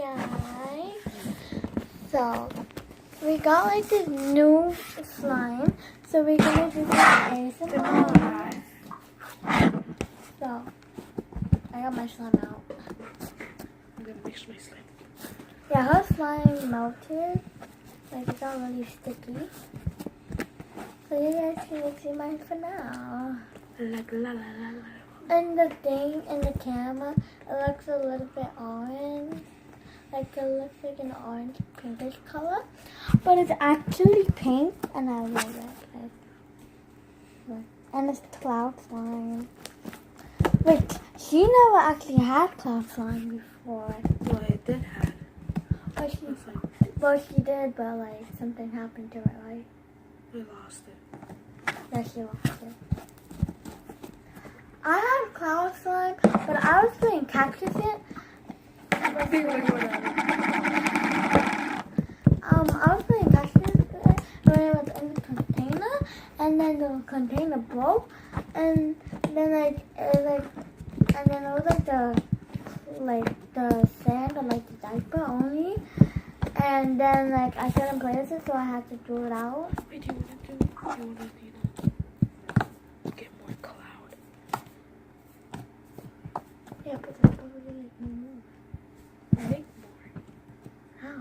guys. So, we got like this new slime. So, we're gonna do some ASMR. So, I got my slime out. I'm gonna mix my slime. Yeah, her slime melted. Like, it got really sticky. So, you guys can see mine for now. Like la la la la. And the thing in the camera, it looks a little bit orange. Like it looks like an orange pinkish color. But it's actually pink and I love it. Like, and it's cloud slime. Wait, she never actually had cloud slime before. Well, it did have. Well, she did, but like something happened to her, right? We lost it. Yeah, she lost it. I had cloud slime, but I was playing Cactus it. I was playing Cactus it when it was in the container, and then the container broke, and then it was like the sand or like the diaper only, and then like I couldn't play with it, so I had to throw it out. Wait, do you wanna get more cloud? Yeah, but that's probably like more. Make more. How?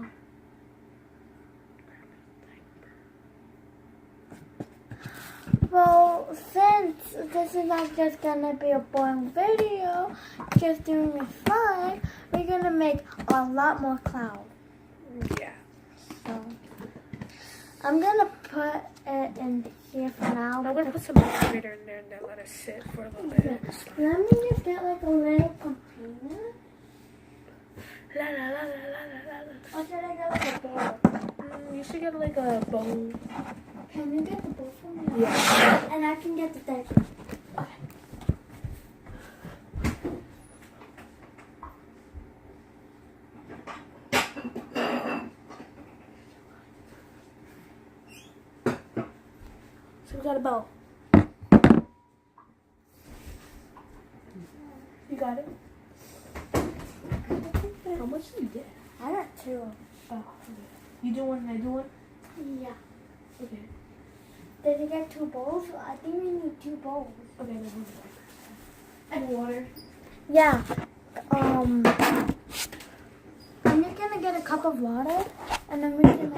Well, since this is not just gonna be a boring video, just doing a slime, we're gonna make a lot more cloud. Yeah. So, I'm gonna put it in here for now. I'm gonna put some motivator in there and then let it sit for a little bit. Let me just get like a little container. La la la la la la la. Or should I get like a bowl? You should get like a bowl. Can you get the bowl for me? Yeah. And I can get the diaper. So we got a bowl. You got it? How much did you get? I got two. Oh, okay. You do one and I do one? Yeah. Okay. Did you get two bowls? I think we need two bowls. Okay, then one. And water. Yeah. I'm just gonna get a cup of water, and then we can.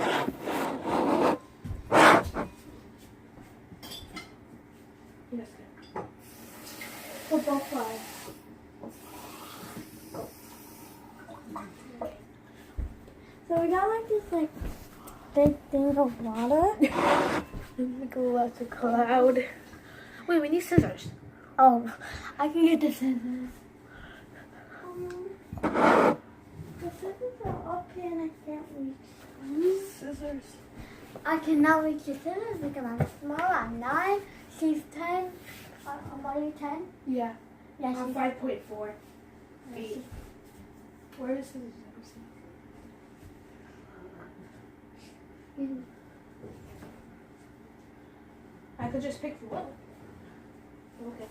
Yes. For both sides. So we got like this like big thing of water. Make lots of cloud. Wait, we need scissors. Oh, I can get the scissors. The scissors are up here and I can't reach. Scissors. I cannot reach the scissors because I'm small. I'm 9. She's 10. Are you 10? Yeah. Yeah, I'm she's 5.4 feet. Where is scissors? I could just pick one. Okay.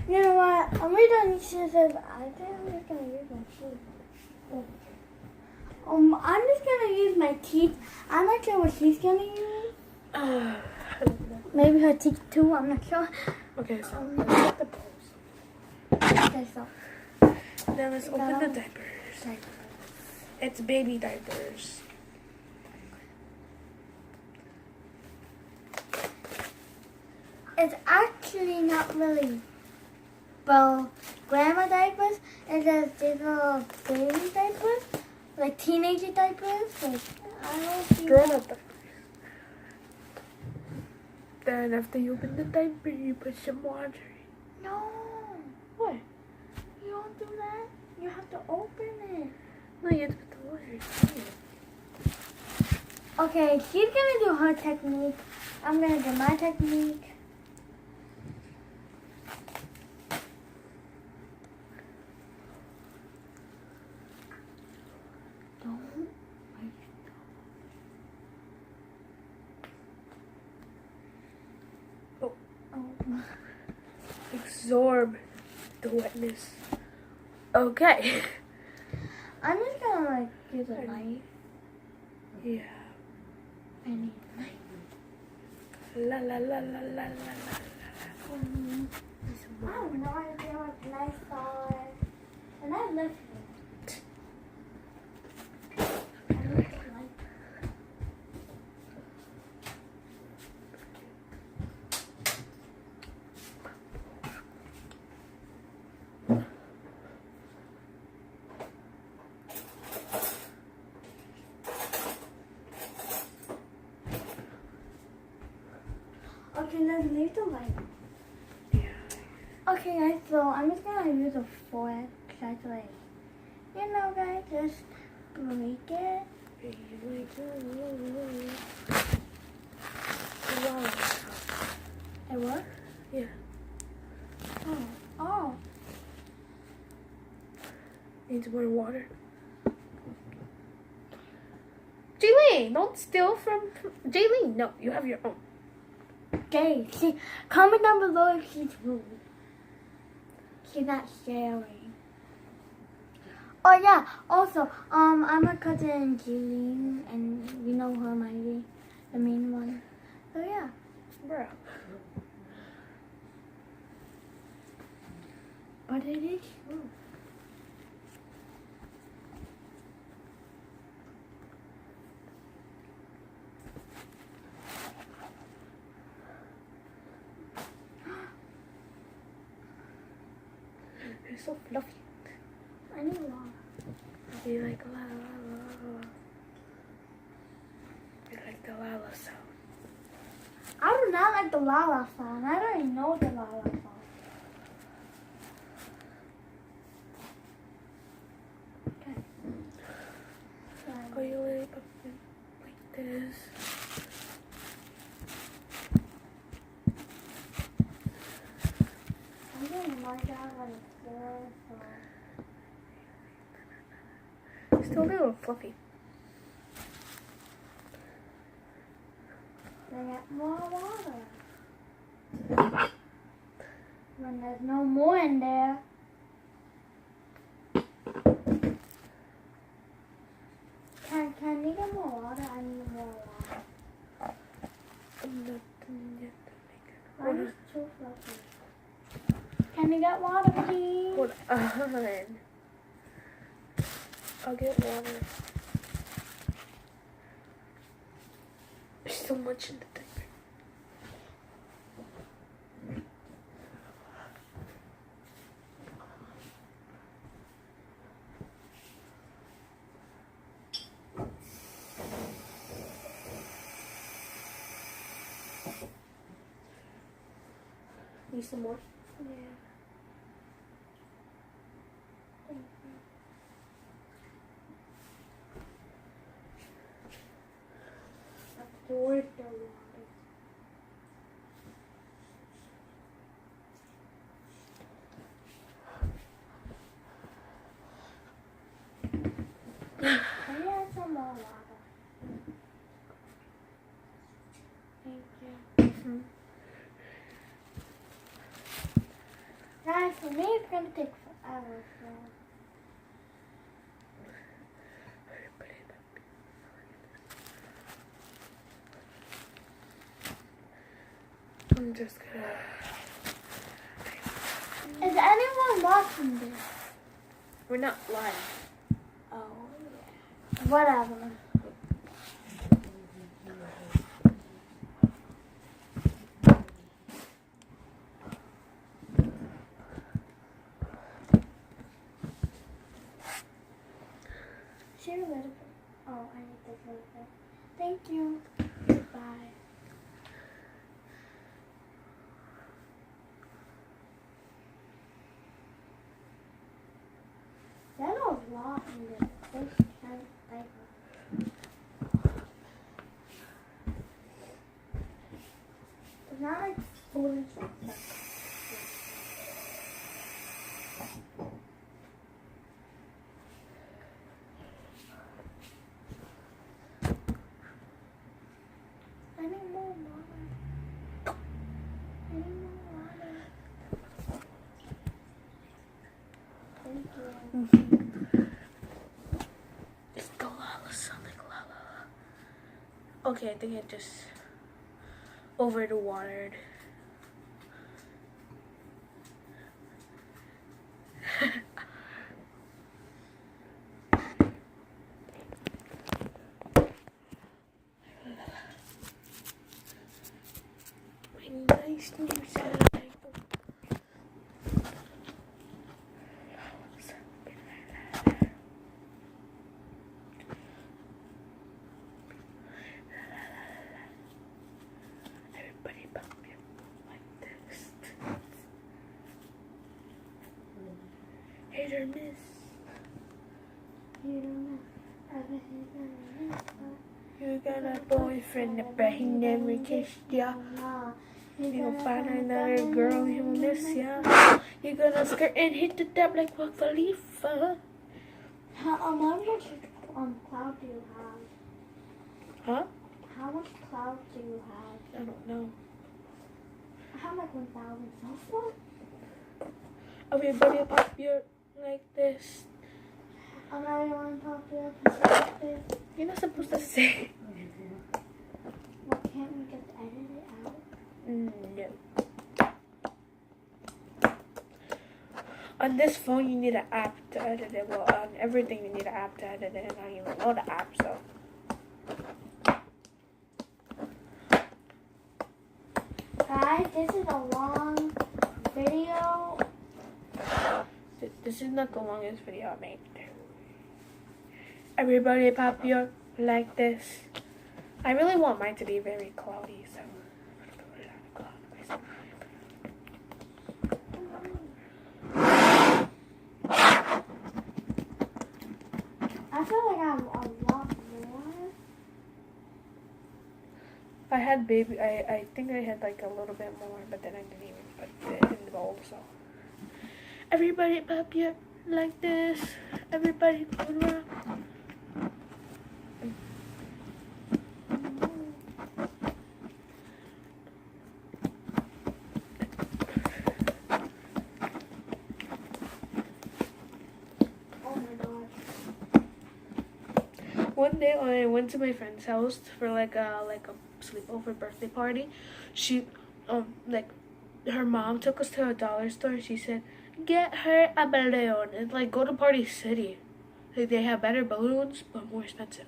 You know what? I'm reading these scissors. I think I'm just gonna use my teeth. I'm just gonna use my teeth. I'm not sure what she's gonna use. Maybe her teeth too. I'm not sure. Okay, so let's get the bowls. Okay, so Then let's open the diapers. It's baby diapers. it's actually not really grandma diapers. It's just these little baby diapers, like teenager diapers. Like I don't think Grown up diapers. Then after you open the diaper, you put some water. No, What? you don't do that. You have to open it. No, you have to put the water. Okay, she's gonna do her technique. I'm gonna do my technique. Don't waste. Oh. Oh. Absorb the wetness. Okay. I'm just gonna like use a knife. Yeah. I need a knife. La la la la la la la. I have no idea what knives are. And I live here. I need a knife. Okay, let's leave the light. Yeah. Okay, guys, so I'm just gonna use a fork. That's like, you know, guys, just break it. Wow. It works? Yeah. Oh. Needs more water. Jaylene, don't steal from Jaylene. No, you have your own. Okay, comment down below if she's rude. She's not sharing. Oh yeah, also, I'm a cousin Jeline, and you know her, Miley, the main one. So yeah. Bro. But it is true. You're so fluffy. I need water. You like la la la la. You like the la la sound. I do not like the Lala song. I don't even know the Lala song. Okay. Oh, you let it up like this. I'm getting my dad on the floor, so. Still a little fluffy. They get more water. When there's no more in there. Can you get more water? I need more water. I'm not done yet to make it. Mine is too fluffy. Can you get water, please? Hold on. I'll get water. There's so much in the diaper. Need some more? Yeah. Absorb the water. Can you add some more water? Thank you. Mm-hmm. Guys, for me it's gonna take forever, so. I'm just gonna. Is anyone watching this? We're not live. Oh, yeah. Whatever. Share a little bit. Oh, I need this little bit. Thank you. Bye. lot in this diaper. It's not like full stuff. I need more water. I need more water. Thank you. It's the Lala Sonic Lala. Okay, I think it just over the watered. My nice new set. Everybody pop your like this. Hit or miss. You don't know. You got a boyfriend, but he never kissed ya. You gonna find another girl, he will miss ya. You gonna skirt and hit the dab like Wiz Khalifa. How much cloud do you have? Huh? How much cloud do you have? I don't know. I have like 1,000 so far. Everybody pop your like this. I'm not even on top of this. You're not supposed to say. Why can't we just edit it out? No. On this phone, you need an app to edit it. Well, on everything, you need an app to edit it. And I don't even know the app, so. Guys, this is a long video. This is not the longest video I made. Everybody pop your like this. I really want mine to be very cloudy, so. I feel like I have a lot more. I had baby. I think I had like a little bit more, but then I didn't even put it in the bowl. So everybody pop your like this. Everybody put around. Oh my god. One day when I went to my friend's house for like a sleepover birthday party, she like her mom took us to a dollar store. She said, "Get her a balloon and like go to Party City. Like they have better balloons but more expensive."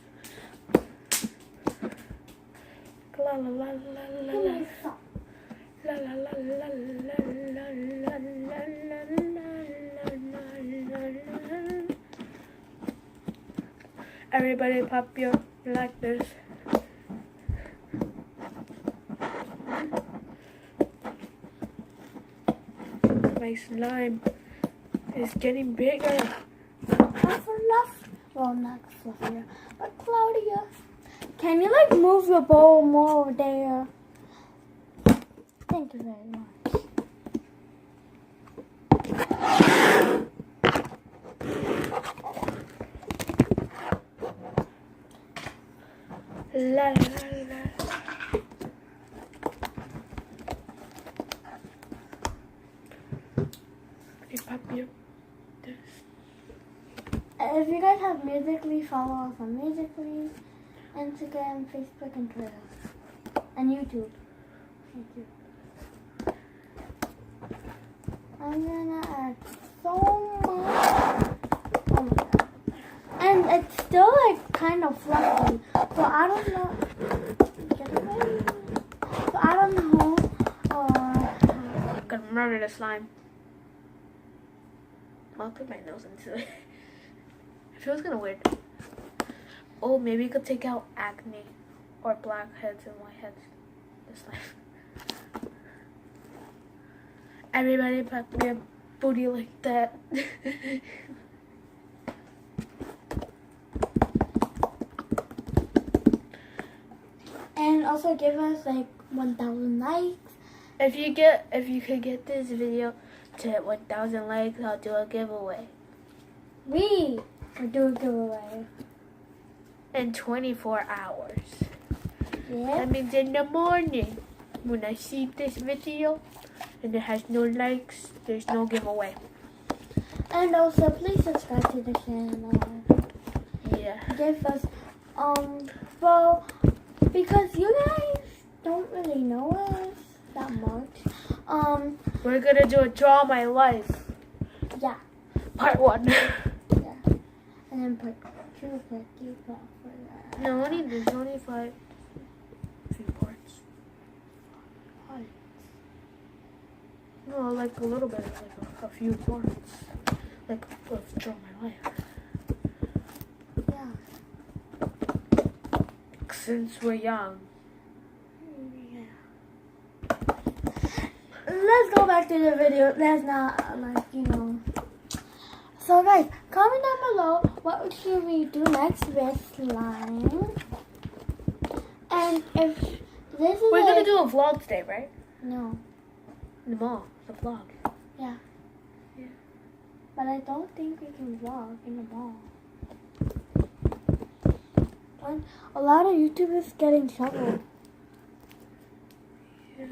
La la la la la la. La la la la la la la la la. Everybody pop your like this. My slime is getting bigger. Well, not fluffier, but cloudier. Can you like move your bowl more over there? Thank you very much. La la la. Pop your this. If you guys have Musical.ly, follow us on Musical.ly, Instagram, Facebook, and Twitter, and YouTube. Thank you. I'm gonna add so much. Oh my god. And it's still like kind of fluffy, so I don't know. Get it ready. So I don't know. I'm gonna murder the slime. I'll put my nose into it. It feels kind of weird. Oh, maybe you could take out acne or blackheads and whiteheads. This slime. Everybody pop your booty like that. And also give us like 1,000 likes. If you could get this video to 1,000 likes, I'll do a giveaway. We will do a giveaway. In 24 hours. Yeah. That means in the morning, when I see this video and it has no likes, there's no giveaway. And also, please subscribe to the channel. Yeah. Give us, well, because you guys don't really know us that much. We're gonna do a Draw My Life. Yeah. Part 1. Yeah. And then part 2, part 3, part 4. No, there's only 5. 3 parts. No, like a little bit, like a few parts. Like of Draw My Life. Yeah. Since we're young. Yeah. Let's go back to the video. That's not like, you know. So guys, comment down below what should we do next with slime. And if this is We're gonna do a vlog today, right? No. In the mall. The vlog. Yeah. Yeah. But I don't think we can vlog in the mall. When a lot of YouTubers get in trouble. Yeah.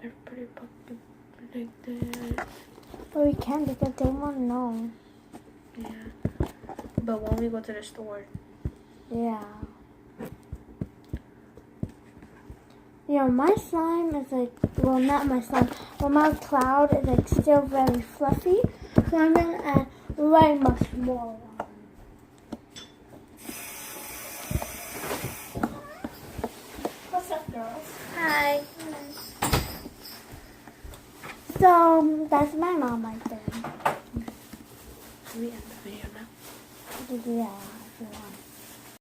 Everybody fucking like that. But we can because they won't know. Yeah. But when we go to the store. Yeah. Yeah, my slime is like, well, not my slime, but my cloud is like still very fluffy. So I'm going to add way much more on. What's up, girls? Hi. So, that's my mom right there. Can we end the video now? Yeah, if you want.